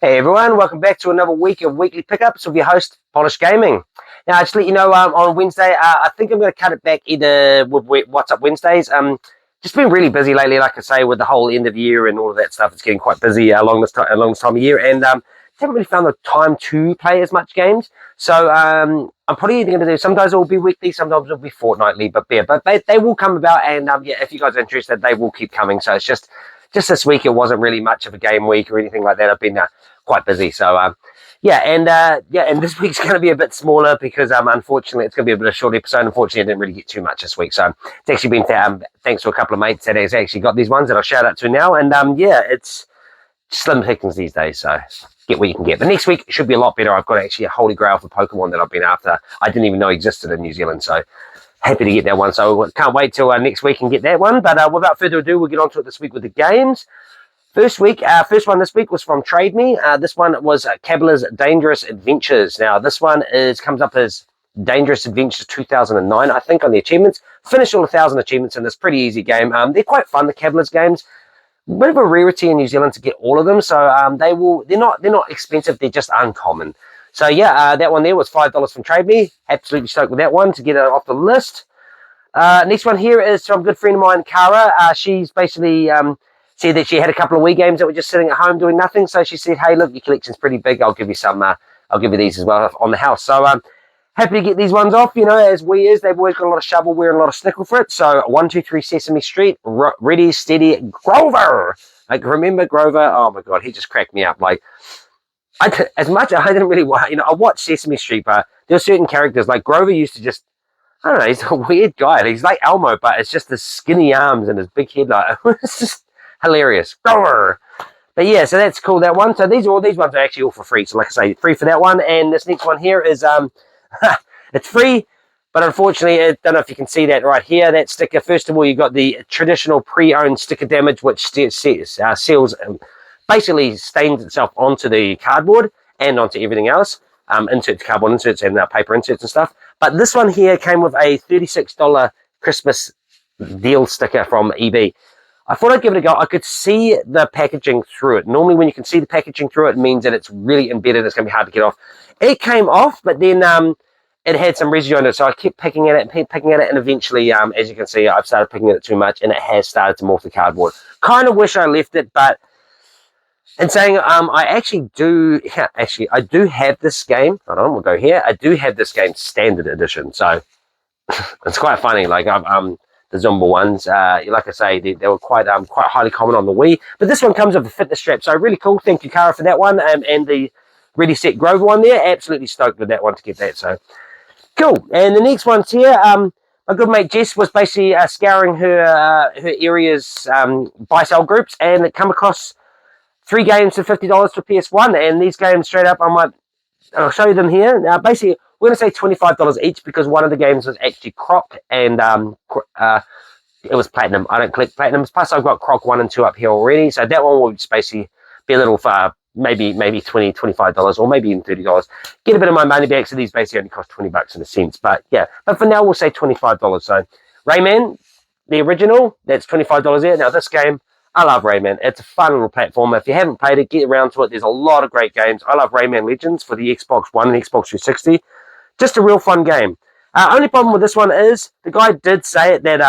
Hey everyone, welcome back to another week of Weekly Pickups with your host, Polish Gaming. Now, just to let you know, on Wednesday, I think I'm going to cut it back either with What's Up Wednesdays. Just been really busy lately, like I say, with the whole end of year and all of that stuff. It's getting quite busy along this time of year, and haven't really found the time to play as much games. So I'm probably either going to do, sometimes it will be weekly, sometimes it will be fortnightly, but they will come about, and yeah, if you guys are interested, they will keep coming. So it's just this week, it wasn't really much of a game week or anything like that. I've been quite busy. So yeah, and this week's going to be a bit smaller because unfortunately it's going to be a bit of a short episode. Unfortunately, I didn't really get too much this week. So it's actually been thanks to a couple of mates that has actually got these ones that I'll shout out to now. And yeah, it's slim pickings these days. So get what you can get. But next week should be a lot better. I've got actually a holy grail for Pokemon that I've been after. I didn't even know existed in New Zealand. So happy to get that one. So can't wait till next week and get that one. But without further ado, we'll get on to it this week with the games. First one this week was from Trade Me. This one was Cabelas Dangerous Adventures. Now, this one comes up as Dangerous Adventures 2009, I think, on the achievements. Finished all 1,000 achievements in this pretty easy game. They're quite fun, the Cabelas games. A bit of a rarity in New Zealand to get all of them, so they're not expensive. They're just uncommon. So yeah, that one there was $5 from Trade Me. Absolutely stoked with that one to get it off the list. Next one here is from a good friend of mine, Cara. She's basically said that she had a couple of Wii games that were just sitting at home doing nothing. So she said, "Hey, look, your collection's pretty big. I'll give you some. I'll give you these as well on the house." So happy to get these ones off. You know, as Wii is, they've always got a lot of shovelware and a lot of snickle for it. So 123 Sesame Street, ready, steady, Grover. Like, remember Grover? Oh my God, he just cracked me up. Like, I didn't really, I watched Sesame Street, but there were certain characters like Grover used to just, I don't know, he's a weird guy. He's like Elmo, but it's just the skinny arms and his big head. Like, it's just hilarious. Grover. But yeah, so that's cool, that one. So these ones are actually all for free. So like I say, free for that one. And this next one here is it's free, but unfortunately, I don't know if you can see that right here, that sticker. First of all, you got the traditional pre-owned sticker damage, which seals, basically stains itself onto the cardboard and onto everything else. Inserts, cardboard inserts, and paper inserts and stuff. But this one here came with a $36 Christmas deal sticker from eBay. I thought I'd give it a go. I could see the packaging through it. Normally, when you can see the packaging through it, it means that it's really embedded. It's going to be hard to get off. It came off, but then it had some residue on it. So I kept picking at it, and eventually, as you can see, I've started picking at it too much, and it has started to morph the cardboard. Kind of wish I left it, but in saying, I do have this game. Hold on, we'll go here. I do have this game standard edition, so it's quite funny. Like the Zumba ones, like I say, they were quite highly common on the Wii. But this one comes with a fitness strap, so really cool. Thank you, Cara, for that one, and the Ready Set Grover one there. Absolutely stoked with that one to get that. So cool. And the next one's here. My good mate Jess was basically scouring her area's buy-sell groups, and it come across 3 games for $50 for PS1, and these games straight up, I'll show you them here. Now, basically, we're going to say $25 each because one of the games was actually Croc, and it was Platinum. I don't collect Platinums. Plus, I've got Croc 1 and 2 up here already, so that one will just basically be a little for maybe $20, $25, or maybe even $30. Get a bit of my money back, so these basically only cost $20 in a sense. But yeah, but for now, we'll say $25. So Rayman, the original, that's $25 there. Now, this game, I love Rayman. It's a fun little platformer. If you haven't played it, get around to it. There's a lot of great games. I love Rayman Legends for the Xbox One and Xbox 360. Just a real fun game. Only problem with this one is the guy did say it that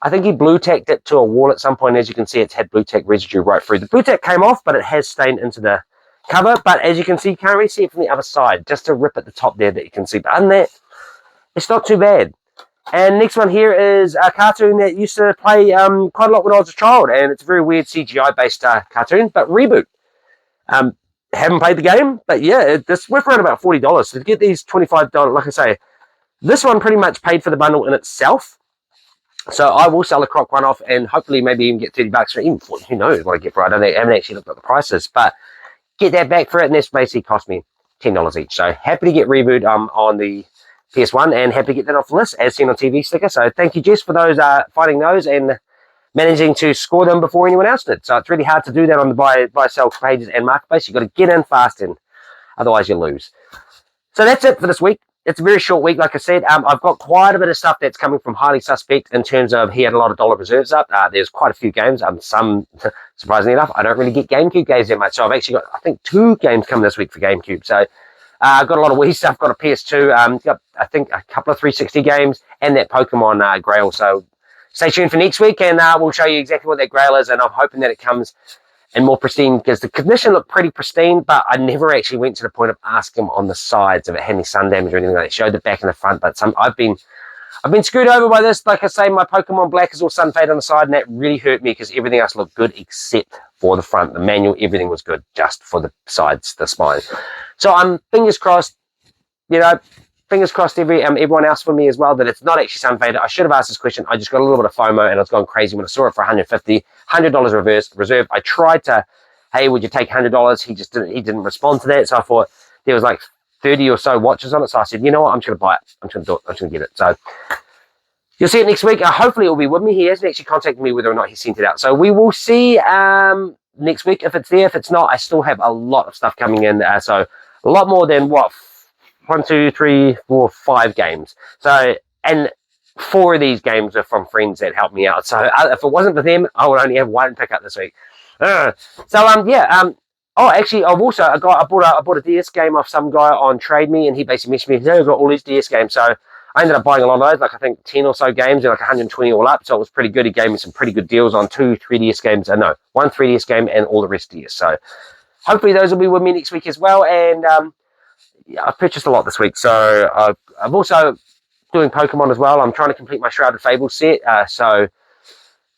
I think he blue tacked it to a wall at some point. As you can see, it's had blue tack residue right through. The blue tack came off, but it has stained into the cover. But as you can see, you can't really see it from the other side. Just a rip at the top there that you can see. But other than that, it's not too bad. And next one here is a cartoon that used to play quite a lot when I was a child, and it's a very weird CGI-based cartoon, but Reboot. Haven't played the game, but yeah, it's worth around about $40. So to get these $25, like I say, this one pretty much paid for the bundle in itself. So I will sell a Croc one off, and hopefully maybe even get $30 for it. Even who knows what I get for it? I haven't actually looked at the prices, but get that back for it, and this basically cost me $10 each. So happy to get Reboot on the PS1, and happy to get that off the list as seen on TV sticker. So thank you, Jess, for those finding those and managing to score them before anyone else did. So it's really hard to do that on the buy sell pages and marketplace. You've got to get in fast, and otherwise you lose. So that's it for this week. it's a very short week, like I said. I've got quite a bit of stuff that's coming from Highly Suspect in terms of he had a lot of dollar reserves up. There's quite a few games. Some, surprisingly enough, I don't really get GameCube games that much. So I've actually got, I think, 2 games coming this week for GameCube. So I've got a lot of Wii stuff, got a PS2, got, I think, a couple of 360 games, and that Pokemon Grail. So stay tuned for next week, and we'll show you exactly what that Grail is, and I'm hoping that it comes in more pristine, because the condition looked pretty pristine, but I never actually went to the point of asking him on the sides if it had any sun damage or anything like that. It showed the back and the front, but I've been screwed over by this. Like I say, my Pokemon Black is all sun fade on the side, and that really hurt me because everything else looked good except for the front. The manual, everything was good, just for the sides, the spine. So I'm fingers crossed, fingers crossed everyone else for me as well, that it's not actually sun faded. I should have asked this question. I just got a little bit of FOMO, and I was going crazy when I saw it for $100 reserve. I tried to, hey, would you take $100? He didn't respond to that. So I thought there was like 30 or so watches on it. So I said, you know what? I'm just going to buy it. I'm just going to do it. I'm just going to get it. So you'll see it next week. Hopefully it will be with me. He hasn't actually contacted me whether or not he sent it out. So we will see next week if it's there. If it's not, I still have a lot of stuff coming in. So a lot more than what? 1, 2, 3, 4, 5 games. So, and 4 of these games are from friends that helped me out. So if it wasn't for them, I would only have 1 pickup this week. Oh, actually, I bought a DS game off some guy on Trade Me, and he basically messaged me, hey, I've got all these DS games. So I ended up buying a lot of those, like I think 10 or so games, and like 120 all up. So it was pretty good. He gave me some pretty good deals on 2 3DS games. No, 1 3DS game and all the rest DS. So hopefully those will be with me next week as well. And yeah, I've purchased a lot this week. So I've also doing Pokemon as well. I'm trying to complete my Shrouded Fable set. So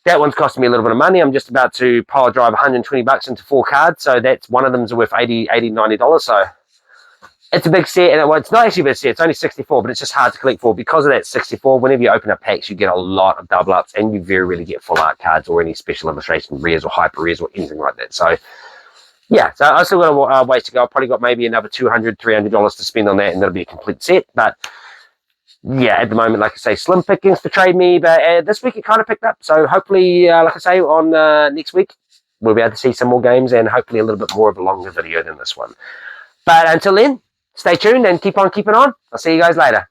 that one's costing me a little bit of money. I'm just about to pile drive $120 into 4 cards. So that's one of them's worth $80, $90. So it's a big set. And it's not actually a big set. It's only 64, but it's just hard to collect for. Because of that 64, whenever you open up packs, you get a lot of double ups, and you very rarely get full art cards or any special illustration rares or hyper rares or anything like that. So yeah, so I still got a ways to go. I've probably got maybe another $200, $300 to spend on that, and that'll be a complete set. But yeah, at the moment, like I say, slim pickings to Trade Me. But this week it kind of picked up. So hopefully, like I say, on next week, we'll be able to see some more games, and hopefully a little bit more of a longer video than this one. But until then, stay tuned and keep on keeping on. I'll see you guys later.